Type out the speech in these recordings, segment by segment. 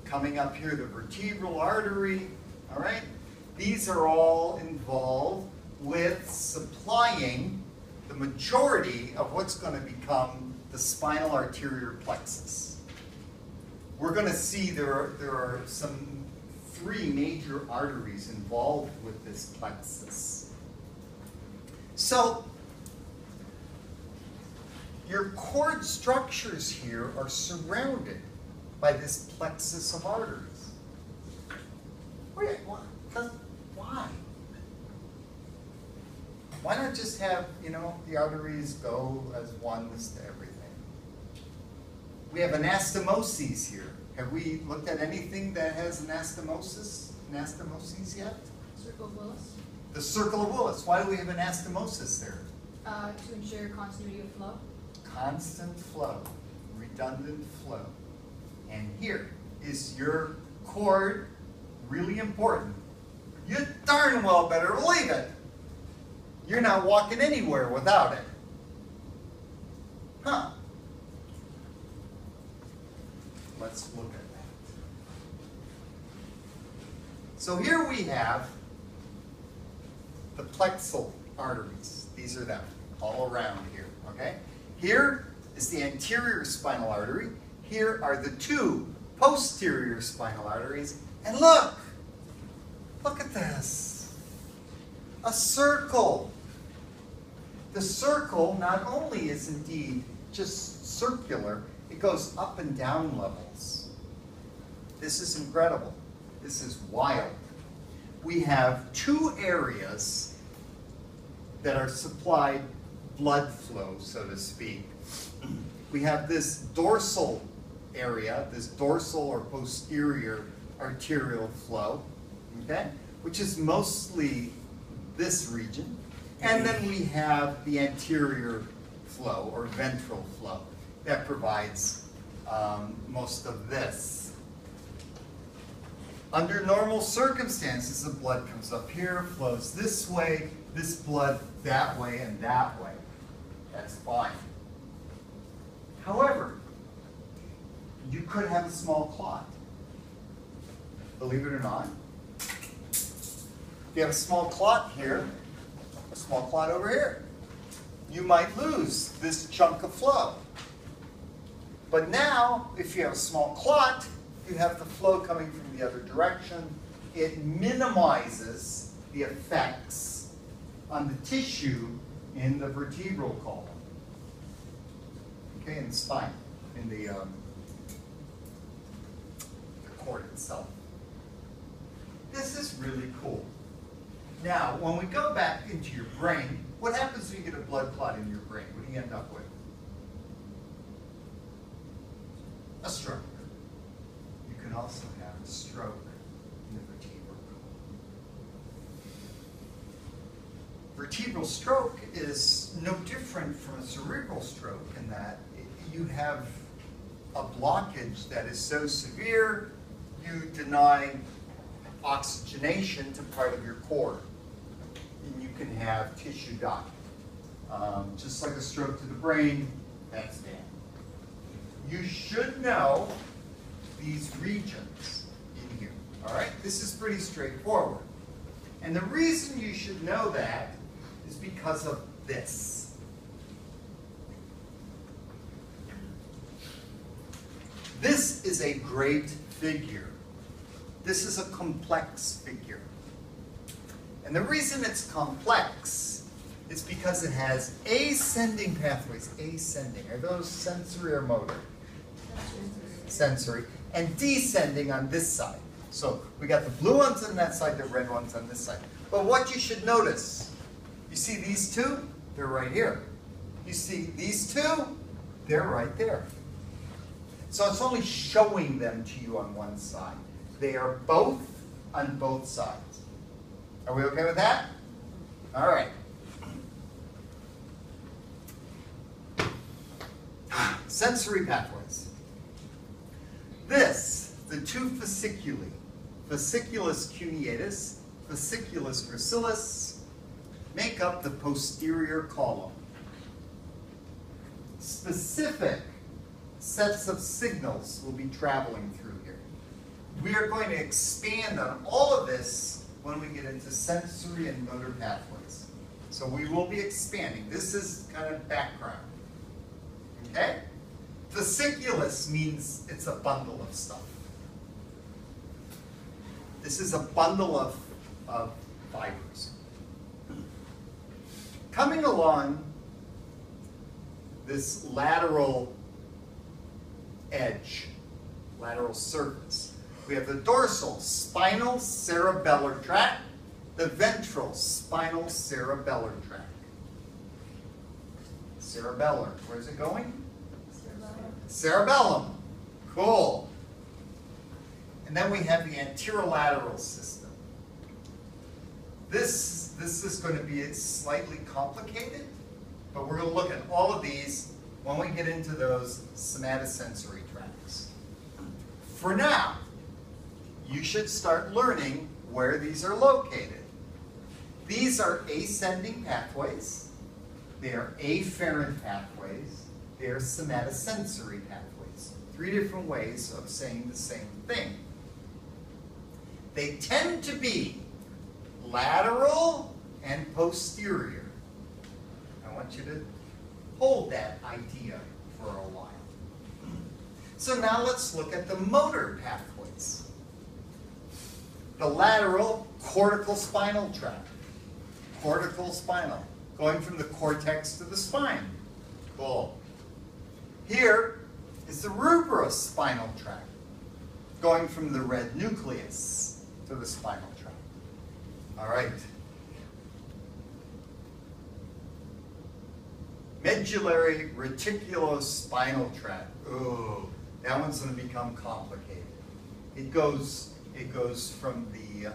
Coming up here, the vertebral artery, all right? These are all involved with supplying the majority of what's going to become the spinal arterial plexus. We're going to see there are some 3 major arteries involved with this plexus. So, your cord structures here are surrounded by this plexus of arteries. Why? Why not just have, the arteries go as ones to everything? We have anastomoses here. Have we looked at anything that has anastomoses yet? Circle of Willis. The circle of Willis. Why do we have anastomosis there? To ensure continuity of flow. Constant flow, redundant flow. And here is your cord, really important. You darn well better believe it. You're not walking anywhere without it. Huh. Let's look at that. So here we have the plexal arteries. These are them, all around here, okay? Here is the anterior spinal artery. Here are the 2 posterior spinal arteries. And look at this. A circle. The circle not only is indeed just circular, it goes up and down levels. This is incredible. This is wild. We have 2 areas that are supplied blood flow, so to speak. We have this dorsal area, this dorsal or posterior arterial flow, okay, which is mostly this region. And then we have the anterior flow or ventral flow that provides most of this. Under normal circumstances, the blood comes up here, flows this way, this blood that way, and that way. That's fine. However, you could have a small clot. Believe it or not. If you have a small clot here, a small clot over here, you might lose this chunk of flow. But now, if you have a small clot, you have the flow coming from the other direction. It minimizes the effects on the tissue in the vertebral column. Okay, in the spine, in the cord itself. This is really cool. Now, when we go back into your brain, what happens when you get a blood clot in your brain? What do you end up with? A stroke. You can also have a stroke in the vertebral column. Vertebral stroke is no different from a cerebral stroke in that you have a blockage that is so severe you deny oxygenation to part of your cord. And you can have tissue die. Just like a stroke to the brain, that's bad. You should know these regions in here. All right? This is pretty straightforward. And the reason you should know that is because of this. This is a great figure. This is a complex figure. And the reason it's complex is because it has ascending pathways. Ascending. Are those sensory or motor? Sensory. And descending on this side. So we got the blue ones on that side, the red ones on this side. But what you should notice, you see these 2? They're right here. You see these 2? They're right there. So it's only showing them to you on one side. They are both on both sides. Are we okay with that? All right. Sensory pathways. This, the 2 fasciculi, fasciculus cuneatus, fasciculus gracilis, make up the posterior column. Specific sets of signals will be traveling through here. we are going to expand on all of this when we get into sensory and motor pathways. So we will be expanding. This is kind of background. Okay? Fasciculus means it's a bundle of stuff. This is a bundle of fibers. Coming along this lateral edge, lateral surface, we have the dorsal spinal cerebellar tract, the ventral spinal cerebellar tract. Cerebellar, where's it going? Cerebellum. Cool. And then we have the anterolateral system. This is going to be slightly complicated, but we're going to look at all of these when we get into those somatosensory tracts. For now, you should start learning where these are located. These are ascending pathways. They are afferent pathways. They are somatosensory pathways. 3 different ways of saying the same thing. They tend to be lateral and posterior. I want you to hold that idea for a while. So now let's look at the motor pathways. The lateral cortical spinal tract. Cortical spinal, going from the cortex to the spine. Cool. Here is the rubrospinal tract, going from the red nucleus to the spinal tract. All right. Medullary reticulospinal tract. Ooh, that one's going to become complicated. It goes from the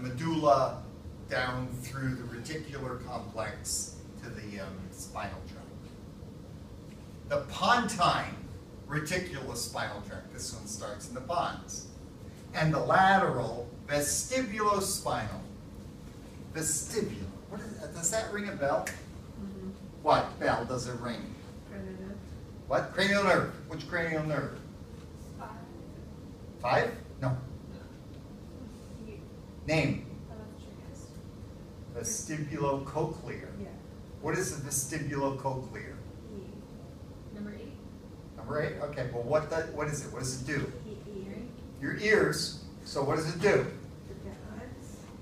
medulla down through the reticular complex to the spinal tract. The pontine reticulospinal tract. This one starts in the pons. And the lateral vestibulospinal. Vestibular. What is that? Does that ring a bell? Mm-hmm. What bell does it ring? Cranial. What? Cranial nerve. Which cranial nerve? 5. 5? No. Name. Vestibulocochlear. Yeah. What is a vestibulocochlear? Number 8. Number 8? Okay, well what is it? What does it do? Hearing. Your ears. So what does it do?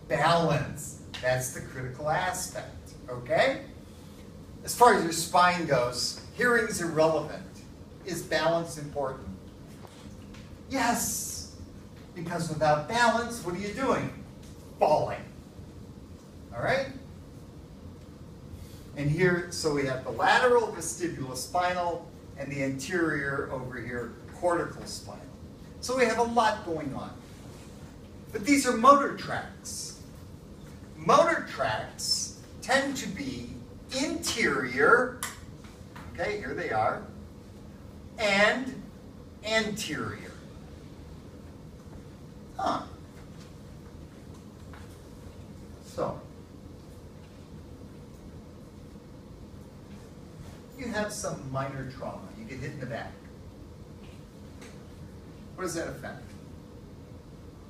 Balance. That's the critical aspect. Okay? As far as your spine goes, hearing is irrelevant. Is balance important? Yes. Because without balance, what are you doing? Falling. All right? And here, so we have the lateral vestibulospinal and the anterior over here, cortical spinal. So we have a lot going on. But these are motor tracts. Motor tracts tend to be interior, okay, here they are, and anterior. Huh. So, you have some minor trauma. You get hit in the back. What does that affect?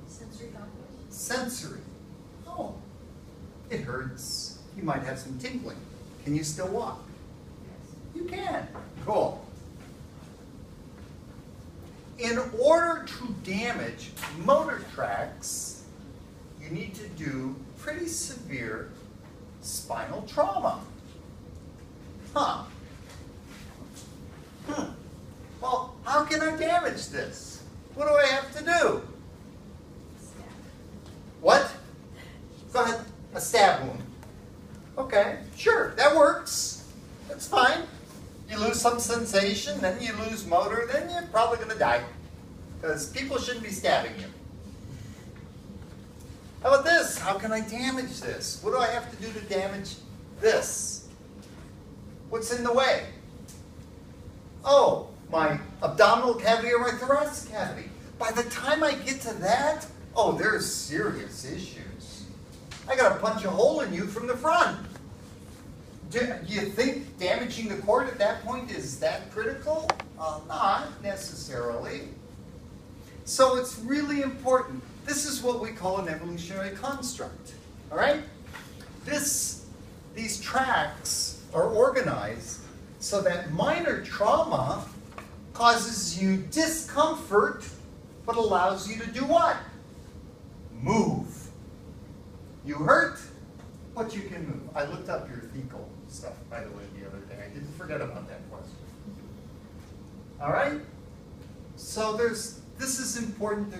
Sensory pathways. Sensory. Oh, it hurts. You might have some tingling. Can you still walk? Yes. You can. Cool. In order to damage motor tracts, you need to do pretty severe spinal trauma. Huh. Well, how can I damage this? What do I have to do? Stab. What? Go ahead. A stab wound. Okay, sure, that works. That's fine. You lose some sensation, then you lose motor, then you're probably going to die. Because people shouldn't be stabbing you. How about this? How can I damage this? What do I have to do to damage this? What's in the way? Oh, my abdominal cavity or my thoracic cavity. By the time I get to that, oh, there's serious issues. I got to punch a hole in you from the front. Do you think damaging the cord at that point is that critical? Not necessarily. So it's really important. This is what we call an evolutionary construct, all right? These tracks are organized so that minor trauma causes you discomfort, but allows you to do what? Move. You hurt, but you can move. I looked up your fecal stuff, by the way, the other day. I didn't forget about that question. All right? So this is important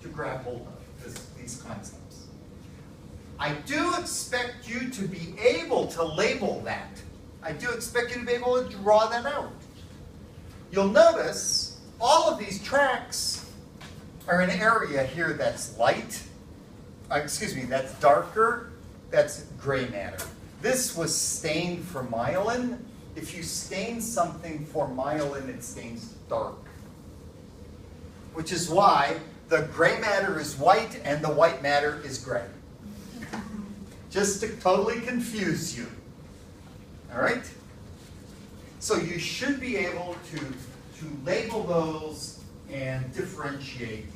to grab hold of, these concepts. I do expect you to be able to label that. I do expect you to be able to draw that out. You'll notice all of these tracks are an area here that's light, that's darker, that's gray matter. This was stained for myelin. If you stain something for myelin, it stains dark. Which is why the gray matter is white and the white matter is gray. Just to totally confuse you. All right? So you should be able to label those and differentiate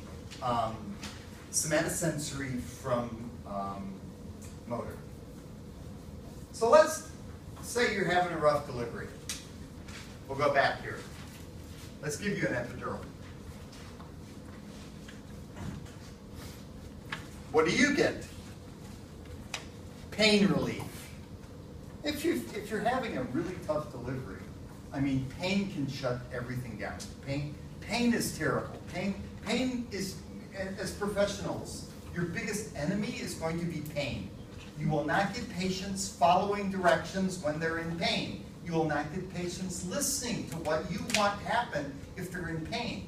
somatosensory from motor. So let's say you're having a rough delivery. We'll go back here. Let's give you an epidural. What do you get? Pain relief. If you're having a really tough delivery, I mean, pain can shut everything down. Pain is terrible. Pain is, as professionals, your biggest enemy is going to be pain. You will not get patients following directions when they're in pain. You will not get patients listening to what you want to happen if they're in pain.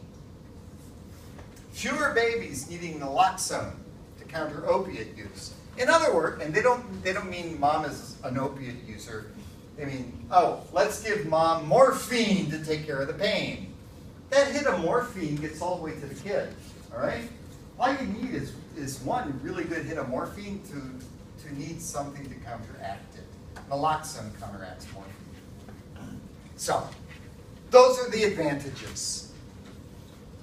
Fewer babies needing naloxone to counter opiate use. In other words, and they don't mean mom is an opiate user. They mean, oh, let's give mom morphine to take care of the pain. That hit of morphine gets all the way to the kid, all right? All you need is one really good hit of morphine to need something to counteract it. Naloxone counteracts morphine. So, those are the advantages.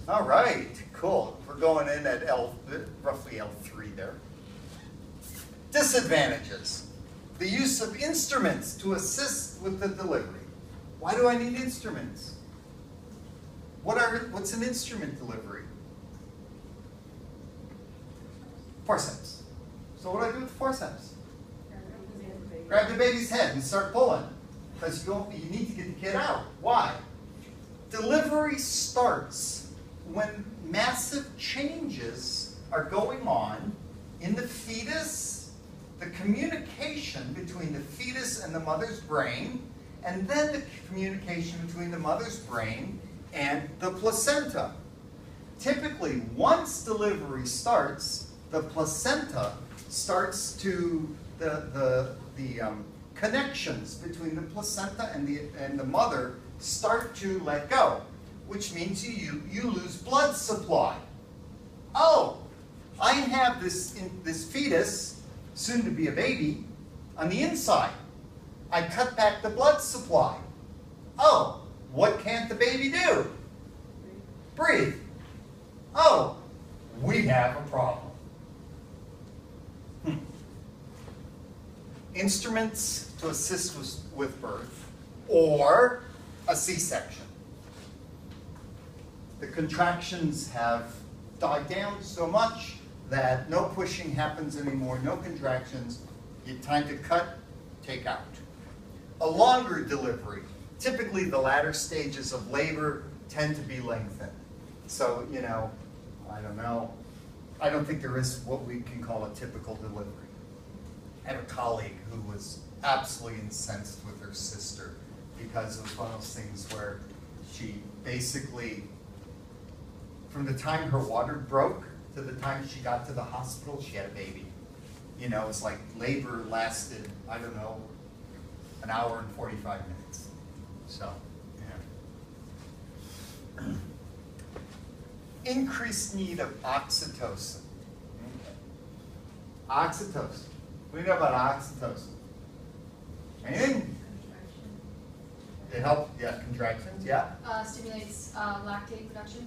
All right, cool. We're going in at roughly L3 there. Disadvantages. The use of instruments to assist with the delivery. Why do I need instruments? What's an instrument delivery? Forceps. So what do I do with the forceps? Grab the baby's head and start pulling. Because you need to get the kid out. Why? Delivery starts when massive changes are going on in the fetus, the communication between the fetus and the mother's brain, and then the communication between the mother's brain and the placenta. Typically, once delivery starts, the placenta starts to, the connections between the placenta and the mother start to let go, which means you lose blood supply. Oh, I have this fetus, soon to be a baby, on the inside. I cut back the blood supply. Oh, what can't the baby do? Breathe. Oh, we have a problem. Instruments to assist with birth, or a C-section. The contractions have died down so much that no pushing happens anymore, no contractions. You time to cut, take out. A longer delivery. Typically, the latter stages of labor tend to be lengthened. So, I don't know. I don't think there is what we can call a typical delivery. I have a colleague who was absolutely incensed with her sister because it was one of those things where she basically, from the time her water broke to the time she got to the hospital, she had a baby. It's like labor lasted, I don't know, an hour and 45 minutes. So, yeah. Increased need of oxytocin. Oxytocin. What do you know about oxytocin? Anything? It helps, yeah, contractions, yeah? Stimulates lactate production.